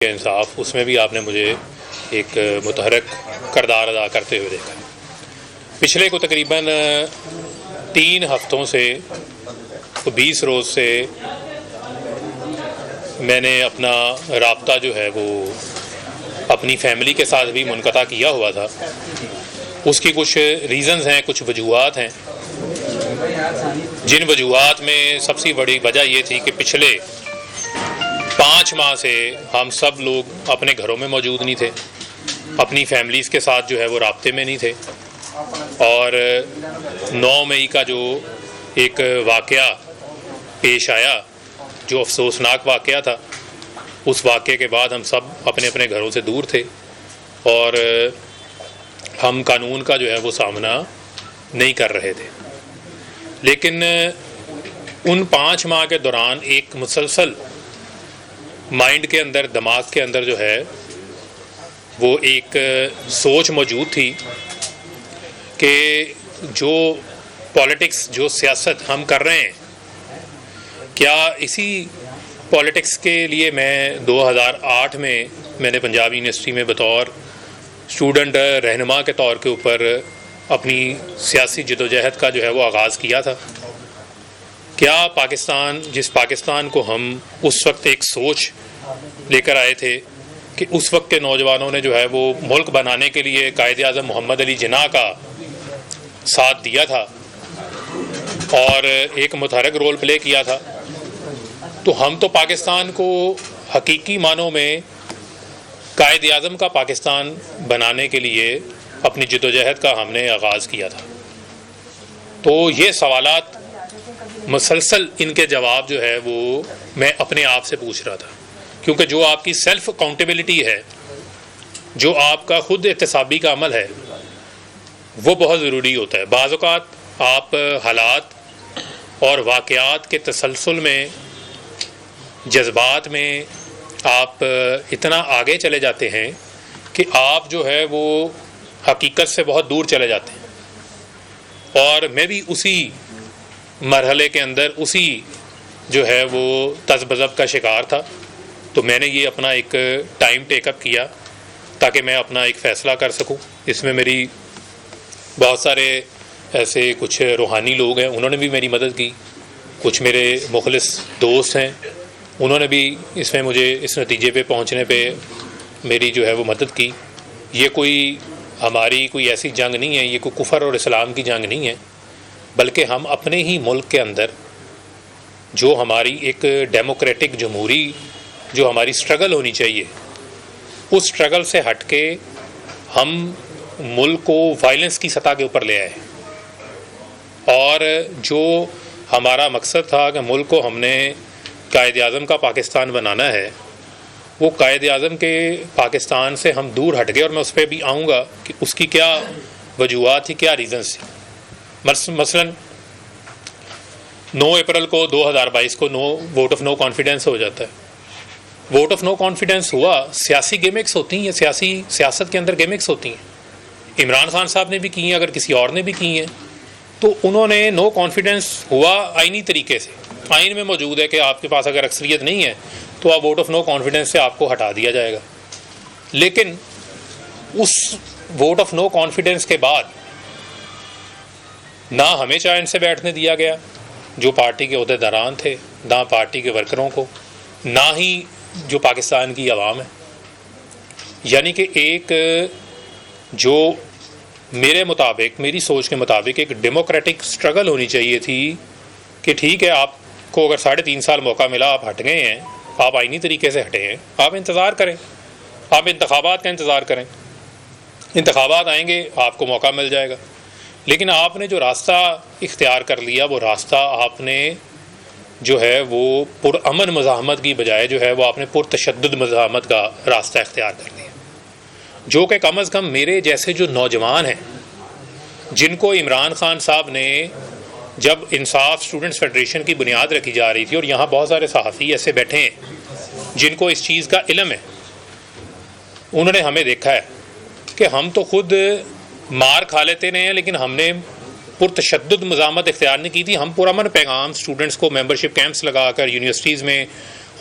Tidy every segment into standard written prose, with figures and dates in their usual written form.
انصاف، اس میں بھی آپ نے مجھے ایک متحرک کردار ادا کرتے ہوئے دیکھا۔ پچھلے کو تقریباً 3 ہفتوں سے 20 روز سے میں نے اپنا رابطہ جو ہے وہ اپنی فیملی کے ساتھ بھی منقطع کیا ہوا تھا۔ اس کی کچھ ریزنز ہیں، کچھ وجوہات ہیں، جن وجوہات میں سب سے بڑی وجہ یہ تھی کہ پچھلے 5 ماہ سے ہم سب لوگ اپنے گھروں میں موجود نہیں تھے، اپنی فیملیز کے ساتھ جو ہے وہ رابطے میں نہیں تھے، اور 9 مئی کا جو ایک واقعہ پیش آیا، جو افسوسناک واقعہ تھا، اس واقعے کے بعد ہم سب اپنے اپنے گھروں سے دور تھے اور ہم قانون کا جو ہے وہ سامنا نہیں کر رہے تھے۔ لیکن ان 5 ماہ کے دوران ایک مسلسل مائنڈ کے اندر، دماغ کے اندر جو ہے وہ ایک سوچ موجود تھی کہ جو پالیٹکس، جو سیاست ہم کر رہے ہیں، کیا اسی پالیٹکس کے لیے میں 2008 میں نے پنجاب یونیورسٹی میں بطور اسٹوڈنٹ رہنما کے طور کے اوپر اپنی سیاسی جدوجہد کا جو ہے وہ آغاز کیا تھا۔ کیا پاکستان، جس پاکستان کو ہم اس وقت ایک سوچ لے کر آئے تھے کہ اس وقت کے نوجوانوں نے جو ہے وہ ملک بنانے کے لیے قائد اعظم محمد علی جناح کا ساتھ دیا تھا اور ایک متحرک رول پلے کیا تھا، تو ہم تو پاکستان کو حقیقی معنوں میں قائد اعظم کا پاکستان بنانے کے لیے اپنی جدوجہد کا ہم نے آغاز کیا تھا۔ تو یہ سوالات مسلسل، ان کے جواب جو ہے وہ میں اپنے آپ سے پوچھ رہا تھا، کیونکہ جو آپ کی سیلف اکاؤنٹیبلٹی ہے، جو آپ کا خود احتسابی کا عمل ہے، وہ بہت ضروری ہوتا ہے۔ بعض اوقات آپ حالات اور واقعات کے تسلسل میں، جذبات میں آپ اتنا آگے چلے جاتے ہیں کہ آپ جو ہے وہ حقیقت سے بہت دور چلے جاتے ہیں، اور میں بھی اسی مرحلے کے اندر، اسی جو ہے وہ تذبذب کا شکار تھا۔ تو میں نے یہ اپنا ایک ٹائم ٹیک اپ کیا تاکہ میں اپنا ایک فیصلہ کر سکوں۔ اس میں میری بہت سارے ایسے کچھ روحانی لوگ ہیں، انہوں نے بھی میری مدد کی، کچھ میرے مخلص دوست ہیں، انہوں نے بھی اس میں مجھے اس نتیجے پہ پہنچنے پہ میری جو ہے وہ مدد کی۔ یہ کوئی ہماری کوئی ایسی جنگ نہیں ہے، یہ کوئی کفر اور اسلام کی جنگ نہیں ہے، بلکہ ہم اپنے ہی ملک کے اندر جو ہماری ایک ڈیموکریٹک جمہوری جو ہماری سٹرگل ہونی چاہیے، اس سٹرگل سے ہٹ کے ہم ملک کو وائلنس کی سطح کے اوپر لے آئے، اور جو ہمارا مقصد تھا کہ ملک کو ہم نے قائد اعظم کا پاکستان بنانا ہے، وہ قائد اعظم کے پاکستان سے ہم دور ہٹ گئے، اور میں اس پہ بھی آؤں گا کہ اس کی کیا وجوہات تھی، کیا ریزنس تھی۔ مثلاً 9 اپریل کو 2022 کو ووٹ آف نو کانفیڈنس ہو جاتا ہے۔ ووٹ آف نو کانفیڈنس ہوا، سیاسی گیمکس ہوتی ہیں، سیاست کے اندر گیمکس ہوتی ہیں، عمران خان صاحب نے بھی کی ہیں، اگر کسی اور نے بھی کی ہیں، تو انہوں نے نو کانفیڈنس ہوا آئینی طریقے سے، آئین میں موجود ہے کہ آپ کے پاس اگر اکثریت نہیں ہے تو آپ ووٹ آف نو کانفیڈنس سے آپ کو ہٹا دیا جائے گا۔ لیکن اس ووٹ آف نو کانفیڈنس کے بعد نہ ہمیں چین سے بیٹھنے دیا گیا جو پارٹی کے عہدیداران تھے، نہ پارٹی کے ورکروں کو، نہ ہی جو پاکستان کی عوام ہے۔ یعنی کہ ایک جو میرے مطابق، میری سوچ کے مطابق ایک ڈیموکریٹک سٹرگل ہونی چاہیے تھی کہ ٹھیک ہے، آپ کو اگر 3.5 سال موقع ملا، آپ ہٹ گئے ہیں، آپ آئینی طریقے سے ہٹے ہیں، آپ انتظار کریں، آپ انتخابات کا انتظار کریں، انتخابات آئیں گے، آپ کو موقع مل جائے گا۔ لیکن آپ نے جو راستہ اختیار کر لیا، وہ راستہ آپ نے جو ہے وہ پرامن مزاحمت کی بجائے جو ہے وہ آپ نے پرتشدد مزاحمت کا راستہ اختیار کر لیا، جو کہ کم از کم میرے جیسے جو نوجوان ہیں، جن کو عمران خان صاحب نے، جب انصاف اسٹوڈنٹس فیڈریشن کی بنیاد رکھی جا رہی تھی، اور یہاں بہت سارے صحافی ایسے بیٹھے ہیں جن کو اس چیز کا علم ہے، انہوں نے ہمیں دیکھا ہے کہ ہم تو خود مار کھا لیتے رہے ہیں، لیکن ہم نے پرتشدد مزاحمت اختیار نہیں کی تھی۔ ہم پرامن پیغام اسٹوڈنٹس کو ممبرشپ کیمپس لگا کر یونیورسٹیز میں،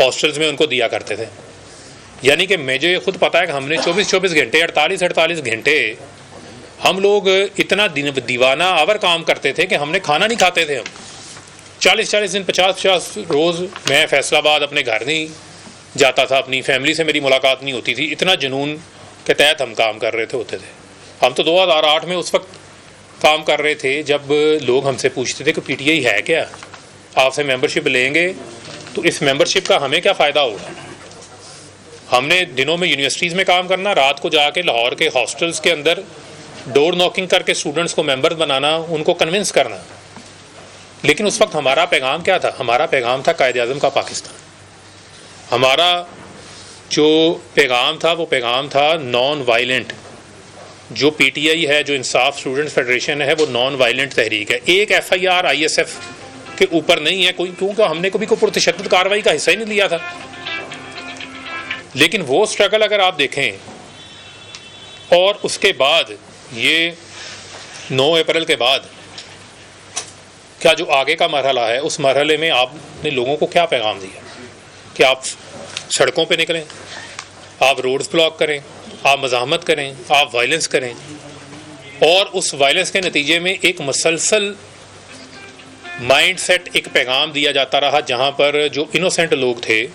ہاسٹلز میں ان کو دیا کرتے تھے۔ یعنی کہ مجھے خود پتا ہے کہ ہم نے 24 گھنٹے 48 گھنٹے ہم لوگ اتنا دیوانہ آور کام کرتے تھے کہ ہم نے کھانا نہیں کھاتے تھے. ہم 40 دن 50 روز میں فیصل آباد اپنے گھر نہیں جاتا تھا, اپنی فیملی سے میری ملاقات نہیں ہوتی تھی. اتنا جنون کے تحت ہم کام کر رہے ہوتے تھے. ہم تو 2008 میں اس وقت کام کر رہے تھے جب لوگ ہم سے پوچھتے تھے کہ پی ٹی آئی ہے کیا, آپ سے ممبرشپ لیں گے تو اس ممبرشپ کا ہمیں کیا فائدہ ہوگا. ہم نے دنوں میں یونیورسٹیز میں کام کرنا, رات کو جا کے لاہور کے ہاسٹلس کے اندر ڈور ناکنگ کر کے اسٹوڈنٹس کو ممبر بنانا, ان کو کنونس کرنا. لیکن اس وقت ہمارا پیغام کیا تھا؟ ہمارا پیغام تھا قائد اعظم کا پاکستان. ہمارا جو پیغام تھا وہ پیغام تھا نان وائلنٹ. جو پی ٹی آئی ہے, جو انصاف اسٹوڈنٹ فیڈریشن ہے, وہ نان وائلنٹ تحریک ہے. ایک F I R I S F کے اوپر نہیں ہے کوئی, کیونکہ ہم نے کبھی کوئی پرتشدد کارروائی کا حصہ ہی نہیں لیا تھا. لیکن وہ اسٹرگل اگر آپ دیکھیں, اور اس کے بعد یہ 9 اپریل کے بعد کیا جو آگے کا مرحلہ ہے, اس مرحلے میں آپ نے لوگوں کو کیا پیغام دیا کہ آپ سڑکوں پہ نکلیں, آپ روڈز بلاک کریں, آپ مزاحمت کریں, آپ وائلنس کریں. اور اس وائلنس کے نتیجے میں ایک مسلسل مائنڈ سیٹ, ایک پیغام دیا جاتا رہا جہاں پر جو انوسینٹ لوگ تھے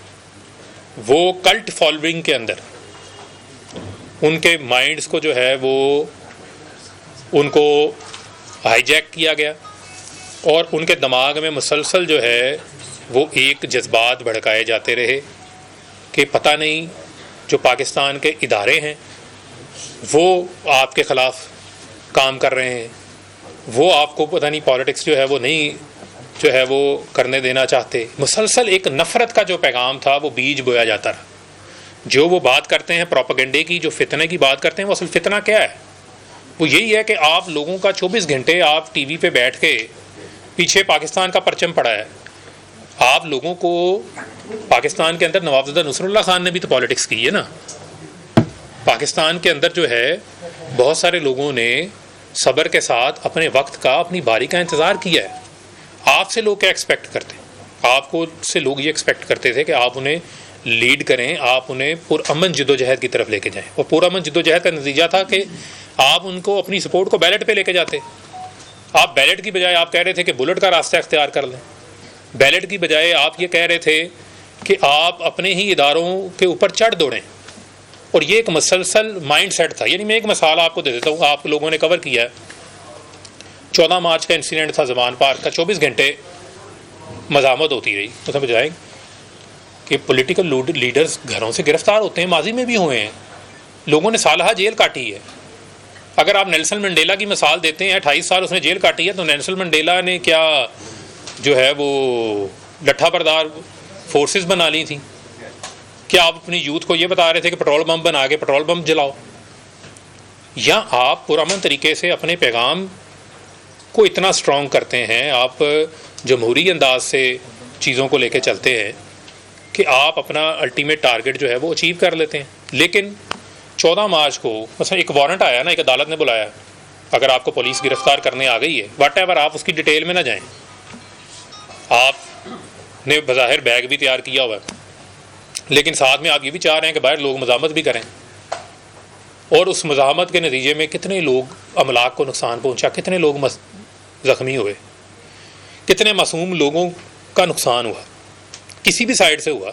وہ کلٹ فالوئنگ کے اندر ان کے مائنڈز کو جو ہے وہ ان کو ہائی جیک کیا گیا, اور ان کے دماغ میں مسلسل جو ہے وہ ایک جذبات بھڑکائے جاتے رہے کہ پتہ نہیں جو پاکستان کے ادارے ہیں وہ آپ کے خلاف کام کر رہے ہیں, وہ آپ کو پتہ نہیں پالیٹکس جو ہے وہ نہیں جو ہے وہ کرنے دینا چاہتے. مسلسل ایک نفرت کا جو پیغام تھا وہ بیج بویا جاتا رہا. جو وہ بات کرتے ہیں پروپیگنڈے کی, جو فتنے کی بات کرتے ہیں, وہ اصل فتنہ کیا ہے؟ وہ یہی ہے کہ آپ لوگوں کا 24 گھنٹے آپ ٹی وی پہ بیٹھ کے پیچھے پاکستان کا پرچم پڑا ہے. آپ لوگوں کو پاکستان کے اندر نواب زدہ نصر اللہ خان نے بھی تو پالیٹکس کی ہے نا. پاکستان کے اندر جو ہے بہت سارے لوگوں نے صبر کے ساتھ اپنے وقت کا, اپنی باری کا انتظار کیا ہے. آپ سے لوگ کیا ایکسپیکٹ کرتے ہیں؟ آپ کو سے لوگ یہ ایکسپیکٹ کرتے تھے کہ آپ انہیں لیڈ کریں, آپ انہیں پرامن جدوجہد کی طرف لے کے جائیں. اور پرامن جدوجہد کا نتیجہ تھا کہ آپ ان کو اپنی سپورٹ کو بیلٹ پہ لے کے جاتے. آپ بیلٹ کی بجائے آپ کہہ رہے تھے کہ بلٹ کا راستہ اختیار کر لیں. بیلٹ کی بجائے آپ یہ کہہ رہے تھے کہ آپ اپنے ہی اداروں کے اوپر چڑھ دوڑیں. اور یہ ایک مسلسل مائنڈ سیٹ تھا. یعنی میں ایک مثال آپ کو دے دیتا ہوں, آپ لوگوں نے کور کیا ہے. 14 مارچ کا انسیڈنٹ تھا زمان پارک کا. 24 گھنٹے مزاحمت ہوتی رہی. تو سمجھ آئیں کہ پولیٹیکل لیڈرز گھروں سے گرفتار ہوتے ہیں, ماضی میں بھی ہوئے ہیں. لوگوں نے سالہ جیل کاٹی ہے. اگر آپ نیلسن منڈیلا کی مثال دیتے ہیں, 28 سال اس نے جیل کاٹی ہے, تو نیلسن منڈیلا نے کیا جو ہے وہ لٹھا بردار فورسز بنا لی تھیں؟ کیا آپ اپنی یوتھ کو یہ بتا رہے تھے کہ پٹرول بم بنا کے پٹرول بم جلاؤ؟ یا آپ پرامن طریقے سے اپنے پیغام کو اتنا سٹرونگ کرتے ہیں, آپ جمہوری انداز سے چیزوں کو لے کے چلتے ہیں کہ آپ اپنا الٹیمیٹ ٹارگٹ جو ہے وہ اچیو کر لیتے ہیں. لیکن 14 مارچ کو مثلا ایک وارنٹ آیا نا, ایک عدالت نے بلایا, اگر آپ کو پولیس گرفتار کرنے آ گئی ہے واٹ ایور, آپ اس کی ڈیٹیل میں نہ جائیں. آپ نے بظاہر بیگ بھی تیار کیا ہوا ہے, لیکن ساتھ میں آپ یہ بھی چاہ رہے ہیں کہ باہر لوگ مزاحمت بھی کریں. اور اس مزاحمت کے نتیجے میں کتنے لوگ املاک کو نقصان پہنچا, کتنے لوگ زخمی ہوئے, کتنے معصوم لوگوں کا نقصان ہوا, کسی بھی سائڈ سے ہوا.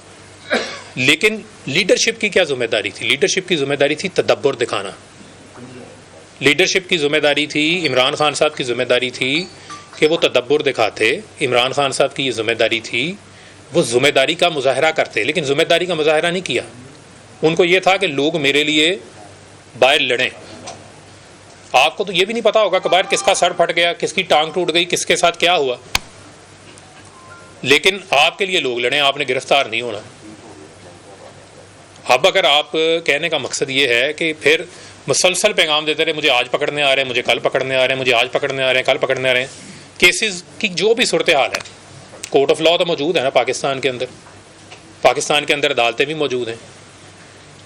لیکن لیڈرشپ کی کیا ذمہ داری تھی؟ لیڈرشپ کی ذمہ داری تھی تدبر دکھانا. لیڈرشپ کی ذمہ داری تھی, عمران خان صاحب کی ذمہ داری تھی کہ وہ تدبر دکھاتے. عمران خان صاحب کی یہ ذمہ داری تھی, وہ ذمہ داری کا مظاہرہ کرتے. لیکن ذمہ داری کا مظاہرہ نہیں کیا. ان کو یہ تھا کہ لوگ میرے لیے باہر لڑیں. آپ کو تو یہ بھی نہیں پتا ہوگا کہ باہر کس کا سر پھٹ گیا, کس کی ٹانگ ٹوٹ گئی, کس کے ساتھ کیا ہوا. لیکن آپ کے لیے لوگ لڑیں, آپ نے گرفتار نہیں ہونا. اب اگر آپ کہنے کا مقصد یہ ہے کہ پھر مسلسل پیغام دیتے رہے, مجھے آج پکڑنے آ رہے ہیں, مجھے کل پکڑنے آ رہے ہیں, مجھے آج پکڑنے آ رہے ہیں, کل پکڑنے آ رہے ہیں. کیسز کی جو بھی صورتحال ہے, کورٹ آف لا تو موجود ہے نا پاکستان کے اندر. پاکستان کے اندر عدالتیں بھی موجود ہیں.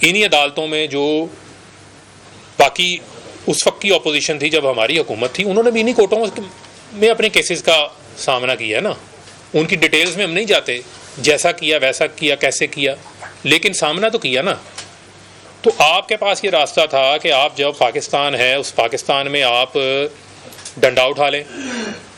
انہی عدالتوں میں جو باقی اس وقت کی اپوزیشن تھی جب ہماری حکومت تھی, انہوں نے بھی انہی کورٹوں میں اپنے کیسز کا سامنا کیا ہے نا. ان کی ڈیٹیلز میں ہم نہیں جاتے, جیسا کیا ویسا کیا کیسے کیا, لیکن سامنا تو کیا نا. تو آپ کے پاس یہ راستہ تھا کہ آپ جب پاکستان ہے اس پاکستان میں آپ ڈنڈا اٹھا لیں